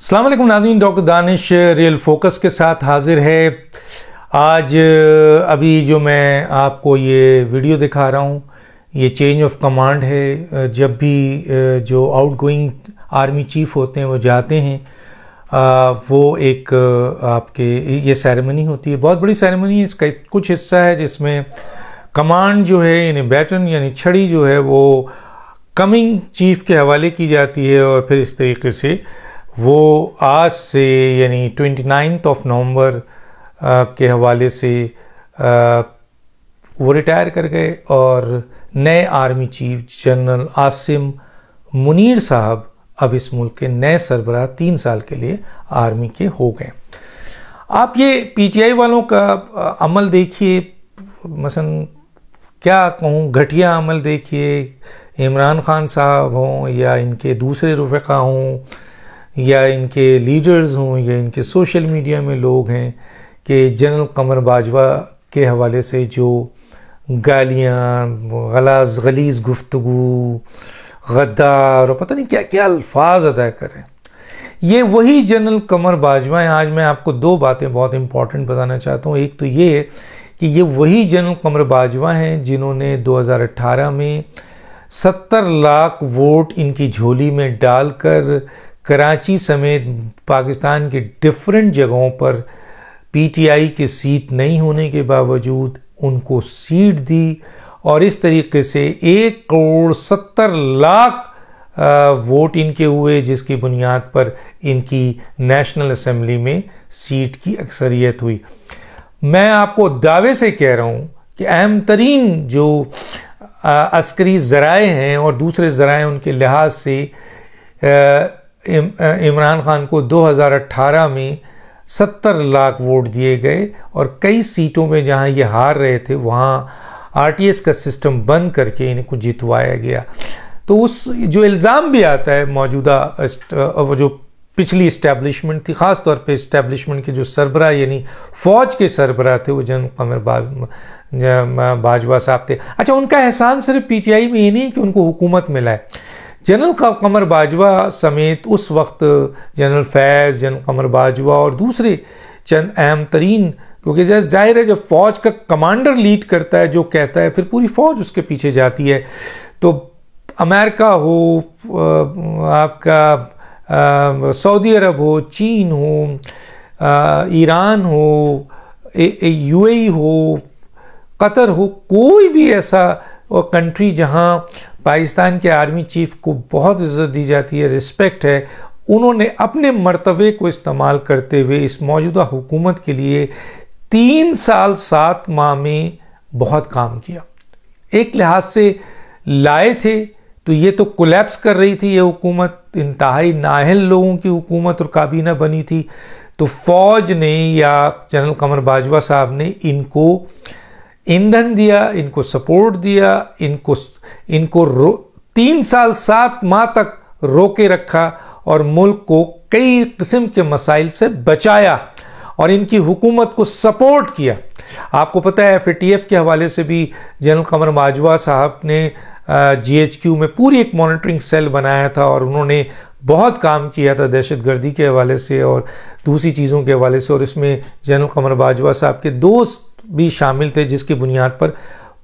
السلام علیکم ناظرین، ڈاکٹر دانش ریئل فوکس کے ساتھ حاضر ہے۔ آج ابھی جو میں آپ کو یہ ویڈیو دکھا رہا ہوں یہ چینج آف کمانڈ ہے۔ جب بھی جو آؤٹ گوئنگ آرمی چیف ہوتے ہیں وہ جاتے ہیں، وہ ایک آپ کے یہ سیریمنی ہوتی ہے، بہت بڑی سیریمنی ہے۔ اس کا کچھ حصہ ہے جس میں کمانڈ جو ہے یعنی بیٹن یعنی چھڑی جو ہے وہ کمنگ چیف کے حوالے کی جاتی ہے، اور پھر اس طریقے سے وہ آج سے یعنی 29 نومبر کے حوالے سے وہ ریٹائر کر گئے، اور نئے army chief general Asim Munir صاحب اب اس ملک کے نئے سربراہ 3 سال کے لیے آرمی کے ہو گئے۔ آپ یہ پی ٹی آئی والوں کا عمل دیکھیے، مثلا کیا کہوں، گھٹیا عمل دیکھیے، عمران خان صاحب ہوں یا ان کے دوسرے رفقا ہوں یا ان کے لیڈرز ہوں یا ان کے سوشل میڈیا میں لوگ ہیں کہ جنرل قمر باجوہ کے حوالے سے جو گالیاں، غلیظ گفتگو، غدار اور پتہ نہیں کیا کیا الفاظ ادا کریں، یہ وہی جنرل قمر باجوہ ہیں۔ آج میں آپ کو 2 باتیں بہت امپورٹنٹ بتانا چاہتا ہوں۔ ایک تو یہ ہے کہ یہ وہی جنرل قمر باجوہ ہیں جنہوں نے 2018 میں 70 لاکھ ووٹ ان کی جھولی میں ڈال کر کراچی سمیت پاکستان کے ڈفرینٹ جگہوں پر پی ٹی آئی کی سیٹ نہیں ہونے کے باوجود ان کو سیٹ دی، اور اس طریقے سے 1,70,00,000 ووٹ ان کے ہوئے، جس کی بنیاد پر ان کی نیشنل اسمبلی میں سیٹ کی اکثریت ہوئی۔ میں آپ کو دعوے سے کہہ رہا ہوں کہ اہم ترین جو عسکری ذرائع ہیں اور دوسرے ذرائع ان کے لحاظ سے عمران خان کو 2018 میں 70 لاکھ ووٹ دیے گئے، اور کئی سیٹوں میں جہاں یہ ہار رہے تھے وہاں آر ٹی ایس کا سسٹم بند کر کے ان کو جتوایا گیا۔ تو اس جو الزام بھی آتا ہے موجودہ جو پچھلی اسٹیبلشمنٹ تھی، خاص طور پہ اسٹیبلشمنٹ کے جو سربراہ یعنی فوج کے سربراہ تھے وہ جنرل قمر باجوہ صاحب تھے۔ اچھا، ان کا احسان صرف پی ٹی آئی میں یہ نہیں کہ ان کو حکومت ملا ہے۔ جنرل قمر باجوہ سمیت اس وقت جنرل فیض، جنرل قمر باجوہ اور دوسرے چند اہم ترین، کیونکہ ظاہر ہے جب فوج کا کمانڈر لیڈ کرتا ہے جو کہتا ہے پھر پوری فوج اس کے پیچھے جاتی ہے۔ تو امریکہ ہو، آپ کا سعودی عرب ہو، چین ہو، ایران ہو، یو اے ای ہو، قطر ہو، کوئی بھی ایسا کنٹری جہاں پاکستان کے آرمی چیف کو بہت عزت دی جاتی ہے، رسپیکٹ ہے، انہوں نے اپنے مرتبے کو استعمال کرتے ہوئے اس موجودہ حکومت کے لیے 3 سال 7 ماہ میں بہت کام کیا۔ ایک لحاظ سے لائے تھے تو یہ تو کولیپس کر رہی تھی یہ حکومت، انتہائی نااہل لوگوں کی حکومت اور کابینہ بنی تھی، تو فوج نے یا جنرل قمر باجوہ صاحب نے ان کو ایندھن دیا، ان کو سپورٹ دیا، ان کو 3 سال 7 ماہ تک روکے رکھا اور ملک کو کئی قسم کے مسائل سے بچایا اور ان کی حکومت کو سپورٹ کیا۔ آپ کو پتہ ہے ایف اے ٹی ایف کے حوالے سے بھی جنرل قمر باجوہ صاحب نے جی ایچ کیو میں پوری ایک مانیٹرنگ سیل بنایا تھا، اور انہوں نے بہت کام کیا تھا دہشت گردی کے حوالے سے اور دوسری چیزوں کے حوالے سے، اور اس میں جنرل قمر باجوہ صاحب کے دوست بھی شامل تھے جس کی بنیاد پر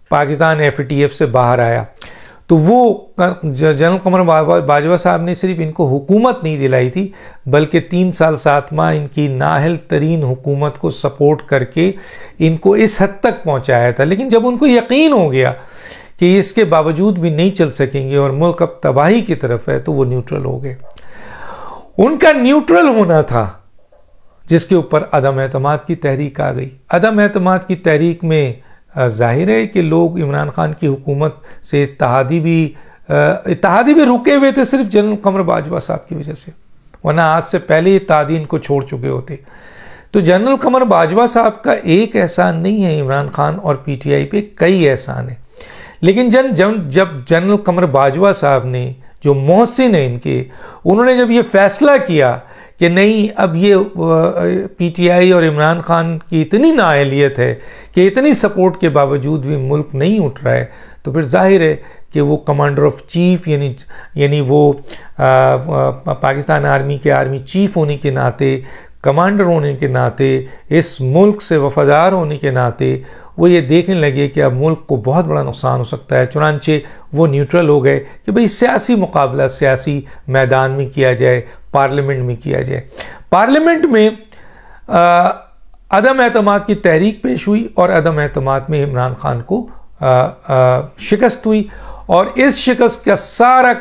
Pakistan F A T F سے باہر آیا۔ تو وہ جنرل قمر باجوہ صاحب نے صرف ان کو حکومت نہیں دلائی تھی بلکہ 3 سال 7 ماہ ان کی نااہل ترین حکومت کو سپورٹ کر کے ان کو اس حد تک پہنچایا تھا۔ لیکن جب ان کو یقین ہو گیا کہ اس کے باوجود بھی نہیں چل سکیں گے اور ملک اب تباہی کی طرف ہے، تو وہ نیوٹرل ہو گئے۔ ان کا نیوٹرل ہونا تھا جس کے اوپر عدم اعتماد کی تحریک آ گئی۔ عدم اعتماد کی تحریک میں ظاہر ہے کہ لوگ عمران خان کی حکومت سے اتحادی بھی رکے ہوئے تھے صرف جنرل قمر باجوہ صاحب کی وجہ سے، ورنہ آج سے پہلے اتحادی ان کو چھوڑ چکے ہوتے۔ تو جنرل قمر باجوہ صاحب کا ایک احسان نہیں ہے عمران خان اور پی ٹی آئی پہ، کئی احسان ہیں۔ لیکن جب جنرل قمر باجوہ صاحب نے، جو محسن ہیں ان کے، انہوں نے جب یہ فیصلہ کیا کہ نہیں، اب یہ پی ٹی آئی اور عمران خان کی اتنی نااہلیت ہے کہ اتنی سپورٹ کے باوجود بھی ملک نہیں اٹھ رہا ہے، تو پھر ظاہر ہے کہ وہ کمانڈر آف چیف یعنی وہ پاکستان آرمی کے آرمی چیف ہونے کے ناطے، کمانڈر ہونے کے ناطے، اس ملک سے وفادار ہونے کے ناطے وہ یہ دیکھنے لگے کہ اب ملک کو بہت بڑا نقصان ہو سکتا ہے، چنانچہ وہ نیوٹرل ہو گئے کہ بھئی سیاسی مقابلہ سیاسی میدان میں کیا جائے، پارلیمنٹ میں کیا جائے۔ پارلیمنٹ میں عدم اعتماد کی تحریک پیش ہوئی اور عدم اعتماد میں عمران خان کو شکست ہوئی، اور اس شکست کا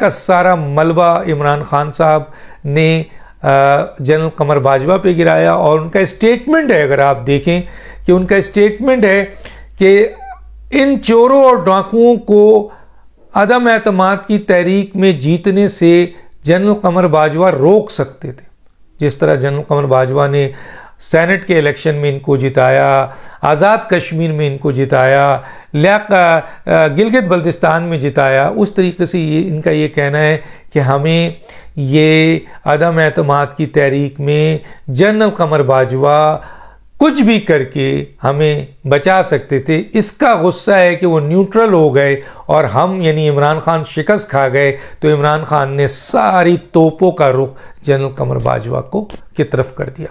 سارا ملبہ عمران خان صاحب نے جنرل قمر باجوہ پہ گرایا، اور ان کا اسٹیٹمنٹ ہے، اگر آپ دیکھیں کہ ان کا اسٹیٹمنٹ ہے کہ ان چوروں اور ڈاکوؤں کو عدم اعتماد کی تحریک میں جیتنے سے جنرل قمر باجوہ روک سکتے تھے، جس طرح جنرل قمر باجوہ نے سینٹ کے الیکشن میں ان کو جتایا، آزاد کشمیر میں ان کو جتایا، گلگت بلتستان میں جتایا، اس طریقے سے ان کا یہ کہنا ہے کہ ہمیں یہ عدم اعتماد کی تحریک میں جنرل قمر باجوہ کچھ بھی کر کے ہمیں بچا سکتے تھے، اس کا غصہ ہے کہ وہ نیوٹرل ہو گئے اور ہم یعنی عمران خان شکست کھا گئے، تو عمران خان نے ساری توپوں کا رخ جنرل قمر باجوہ کی طرف کر دیا۔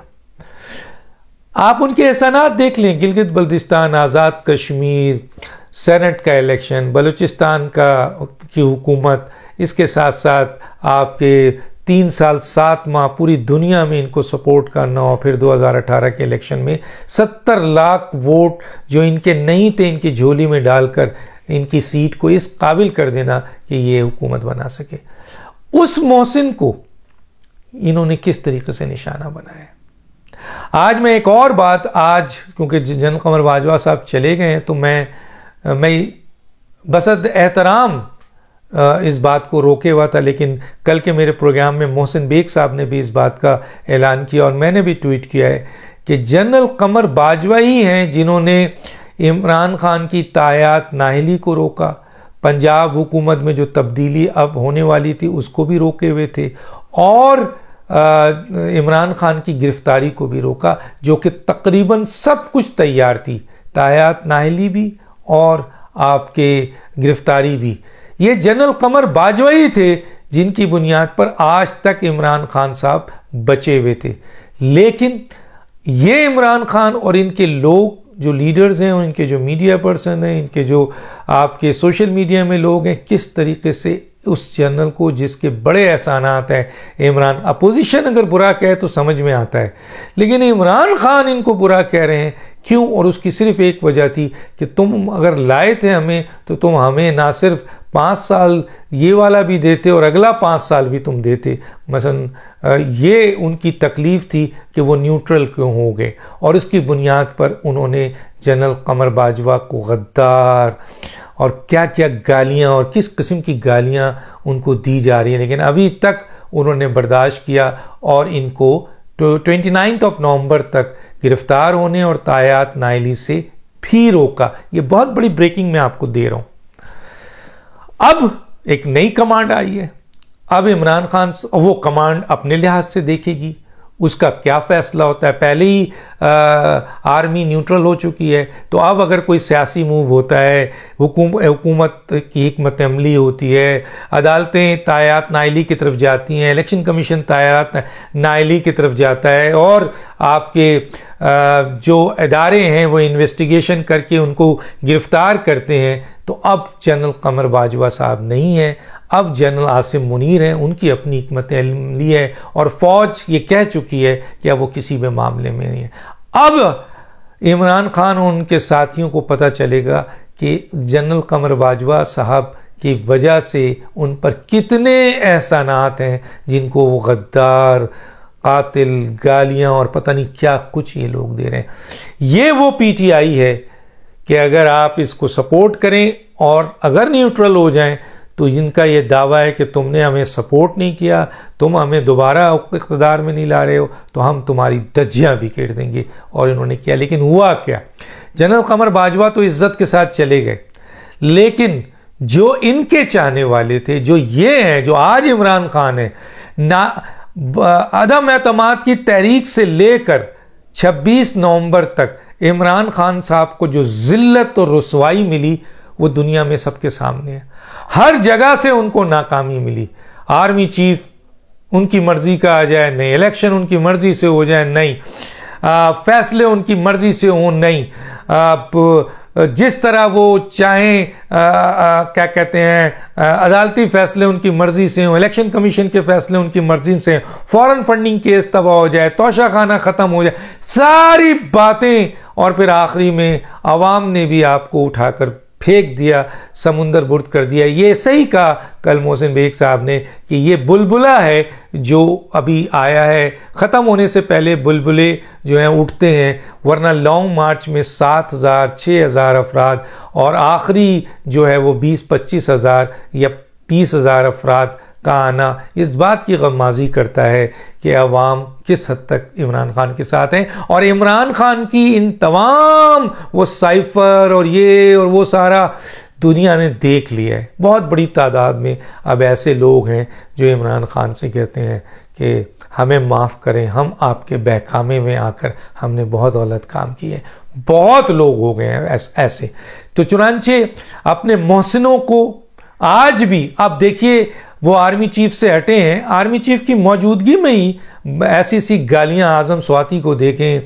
آپ ان کے احسانات دیکھ لیں، گلگت بلتستان، آزاد کشمیر، سینٹ کا الیکشن، بلوچستان کی حکومت، اس کے ساتھ ساتھ آپ کے 3 سال 7 ماہ پوری دنیا میں ان کو سپورٹ کرنا، اور پھر 2018 کے الیکشن میں 70 لاکھ ووٹ جو ان کے نہیں تھے ان کی جھولی میں ڈال کر ان کی سیٹ کو اس قابل کر دینا کہ یہ حکومت بنا سکے۔ اس محسن کو انہوں نے کس طریقے سے نشانہ بنایا۔ آج میں ایک اور بات، آج کیونکہ جنرل قمر باجوہ صاحب چلے گئے ہیں تو میں بصد احترام اس بات کو روکے ہوا تھا، لیکن کل کے میرے پروگرام میں محسن بیگ صاحب نے بھی اس بات کا اعلان کیا اور میں نے بھی ٹویٹ کیا ہے کہ جنرل قمر باجوہ ہی ہیں جنہوں نے عمران خان کی تایات نااہلی کو روکا، پنجاب حکومت میں جو تبدیلی اب ہونے والی تھی اس کو بھی روکے ہوئے تھے، اور عمران خان کی گرفتاری کو بھی روکا، جو کہ تقریباً سب کچھ تیار تھی، تایات نااہلی بھی اور آپ کے گرفتاری بھی۔ یہ جنرل قمر باجوہ ہی تھے جن کی بنیاد پر آج تک عمران خان صاحب بچے ہوئے تھے، لیکن یہ عمران خان اور ان کے لوگ جو لیڈرز ہیں، ان کے جو میڈیا پرسن ہیں، ان کے جو آپ کے سوشل میڈیا میں لوگ ہیں، کس طریقے سے اس جنرل کو جس کے بڑے احسانات ہیں، عمران اپوزیشن اگر برا کہے تو سمجھ میں آتا ہے، لیکن عمران خان ان کو برا کہہ رہے ہیں کیوں؟ اور اس کی صرف ایک وجہ تھی کہ تم اگر لائے تھے ہمیں تو تم ہمیں نہ صرف 5 سال یہ والا بھی دیتے اور اگلا 5 سال بھی تم دیتے، مثلا یہ ان کی تکلیف تھی کہ وہ نیوٹرل کیوں ہو گئے، اور اس کی بنیاد پر انہوں نے جنرل قمر باجوہ کو غدار اور کیا کیا گالیاں اور کس قسم کی گالیاں ان کو دی جا رہی ہیں، لیکن ابھی تک انہوں نے برداشت کیا اور ان کو 29 نومبر تک گرفتار ہونے اور تایات نااہلی سے بھی روکا۔ یہ بہت بڑی بریکنگ میں آپ کو دے رہا ہوں۔ اب ایک نئی کمانڈ آئی ہے، اب عمران خان وہ کمانڈ اپنے لحاظ سے دیکھے گی اس کا کیا فیصلہ ہوتا ہے۔ پہلے ہی آرمی نیوٹرل ہو چکی ہے، تو اب اگر کوئی سیاسی موو ہوتا ہے، حکومت کی حکمت عملی ہوتی ہے، عدالتیں تایات نااہلی کی طرف جاتی ہیں، الیکشن کمیشن تایات نااہلی کی طرف جاتا ہے، اور آپ کے جو ادارے ہیں وہ انویسٹیگیشن کر کے ان کو گرفتار کرتے ہیں، تو اب جنرل قمر باجوہ صاحب نہیں ہیں، اب جنرل عاصم منیر ہیں، ان کی اپنی حکمت عملی ہے، اور فوج یہ کہہ چکی ہے کہ اب وہ کسی بھی معاملے میں نہیں ہے۔ اب عمران خان اور ان کے ساتھیوں کو پتہ چلے گا کہ جنرل قمر باجوہ صاحب کی وجہ سے ان پر کتنے احسانات ہیں جن کو وہ غدار، قاتل، گالیاں اور پتہ نہیں کیا کچھ یہ لوگ دے رہے ہیں۔ یہ وہ پی ٹی آئی ہے کہ اگر آپ اس کو سپورٹ کریں اور اگر نیوٹرل ہو جائیں تو ان کا یہ دعویٰ ہے کہ تم نے ہمیں سپورٹ نہیں کیا، تم ہمیں دوبارہ اقتدار میں نہیں لا رہے ہو، تو ہم تمہاری دھجیاں بھی کیٹ دیں گے، اور انہوں نے کیا۔ لیکن ہوا کیا؟ جنرل قمر باجوہ تو عزت کے ساتھ چلے گئے، لیکن جو ان کے چاہنے والے تھے، جو یہ ہیں، جو آج عمران خان ہے، عدم اعتماد کی تحریک سے لے کر 26 نومبر تک عمران خان صاحب کو جو ذلت اور رسوائی ملی وہ دنیا میں سب کے سامنے ہے۔ ہر جگہ سے ان کو ناکامی ملی. آرمی چیف ان کی مرضی کا آ جائے نہیں, الیکشن ان کی مرضی سے ہو جائے نہیں, فیصلے ان کی مرضی سے ہوں نہیں, جس طرح وہ چاہیں کیا کہتے ہیں عدالتی فیصلے ان کی مرضی سے ہوں, الیکشن کمیشن کے فیصلے ان کی مرضی سے, فورن فنڈنگ کیس تباہ ہو جائے, توشہ خانہ ختم ہو جائے, ساری باتیں, اور پھر آخری میں عوام نے بھی آپ کو اٹھا کر پھینک دیا, سمندر برد کر دیا. یہ صحیح کہا کل محسن بیگ صاحب نے کہ یہ بلبلہ ہے جو ابھی آیا ہے, ختم ہونے سے پہلے بلبلے جو ہیں اٹھتے ہیں, ورنہ لانگ مارچ میں 7,000 6,000 افراد اور آخری جو ہے وہ 20-25,000 یا 30,000 افراد کا آنا اس بات کی غمازی کرتا ہے کہ عوام کس حد تک عمران خان کے ساتھ ہیں. اور عمران خان کی ان تمام وہ سائفر اور یہ اور وہ سارا دنیا نے دیکھ لیا ہے. بہت بڑی تعداد میں اب ایسے لوگ ہیں جو عمران خان سے کہتے ہیں کہ ہمیں معاف کریں, ہم آپ کے بہکامے میں آ کر ہم نے بہت غلط کام کیے. بہت لوگ ہو گئے ہیں ایسے. تو چنانچہ اپنے محسنوں کو آج بھی آپ دیکھیے, وہ آرمی چیف سے ہٹے ہیں, آرمی چیف کی موجودگی میں ہی ایسی ایسی گالیاں اعظم سواتی کو دیکھیں,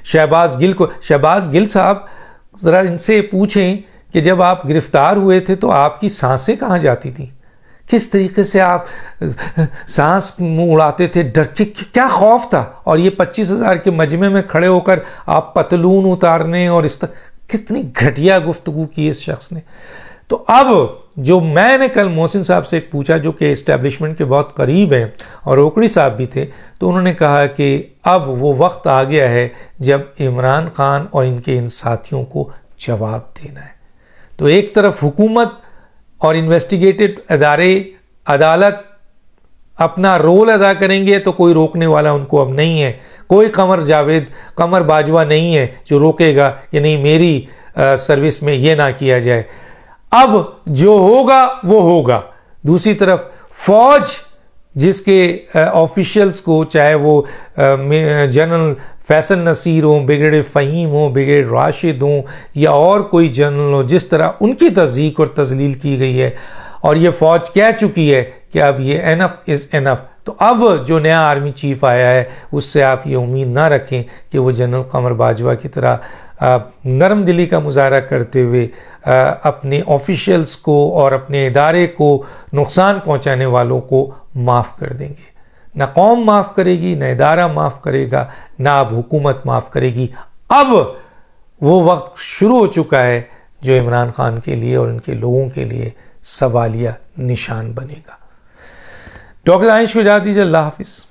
شہباز گل کو. شہباز گل صاحب ذرا ان سے پوچھیں کہ جب آپ گرفتار ہوئے تھے تو آپ کی سانسیں کہاں جاتی تھیں, کس طریقے سے آپ سانس اڑاتے تھے, ڈر کے کیا خوف تھا, اور یہ 25,000 کے مجمع میں کھڑے ہو کر آپ پتلون اتارنے اور اس طرح کتنی گھٹیا گفتگو کی اس شخص نے. تو اب جو میں نے کل محسن صاحب سے پوچھا جو کہ اسٹیبلشمنٹ کے بہت قریب ہیں اور اوکڑی صاحب بھی تھے, تو انہوں نے کہا کہ اب وہ وقت آ گیا ہے جب عمران خان اور ان کے ان ساتھیوں کو جواب دینا ہے. تو ایک طرف حکومت اور انویسٹیگیٹڈ ادارے عدالت اپنا رول ادا کریں گے تو کوئی روکنے والا ان کو اب نہیں ہے. کوئی قمر باجوہ نہیں ہے جو روکے گا کہ نہیں میری سروس میں یہ نہ کیا جائے. اب جو ہوگا وہ ہوگا. دوسری طرف فوج جس کے آفیشلز کو, چاہے وہ جنرل فیصل نصیر ہوں, بریگیڈیئر فہیم ہوں, بریگیڈیئر راشد ہوں یا اور کوئی جنرل ہو, جس طرح ان کی تضحیک اور تذلیل کی گئی ہے, اور یہ فوج کہہ چکی ہے کہ اب یہ انف از انف. تو اب جو نیا آرمی چیف آیا ہے اس سے آپ یہ امید نہ رکھیں کہ وہ جنرل قمر باجوہ کی طرح نرم دلی کا مظاہرہ کرتے ہوئے اپنے آفیشلز کو اور اپنے ادارے کو نقصان پہنچانے والوں کو معاف کر دیں گے. نہ قوم معاف کرے گی, نہ ادارہ معاف کرے گا, نہ اب حکومت معاف کرے گی. اب وہ وقت شروع ہو چکا ہے جو عمران خان کے لیے اور ان کے لوگوں کے لیے سوالیہ نشان بنے گا. ڈاکٹر دانش کو اجازت دیجیے. اللہ حافظ.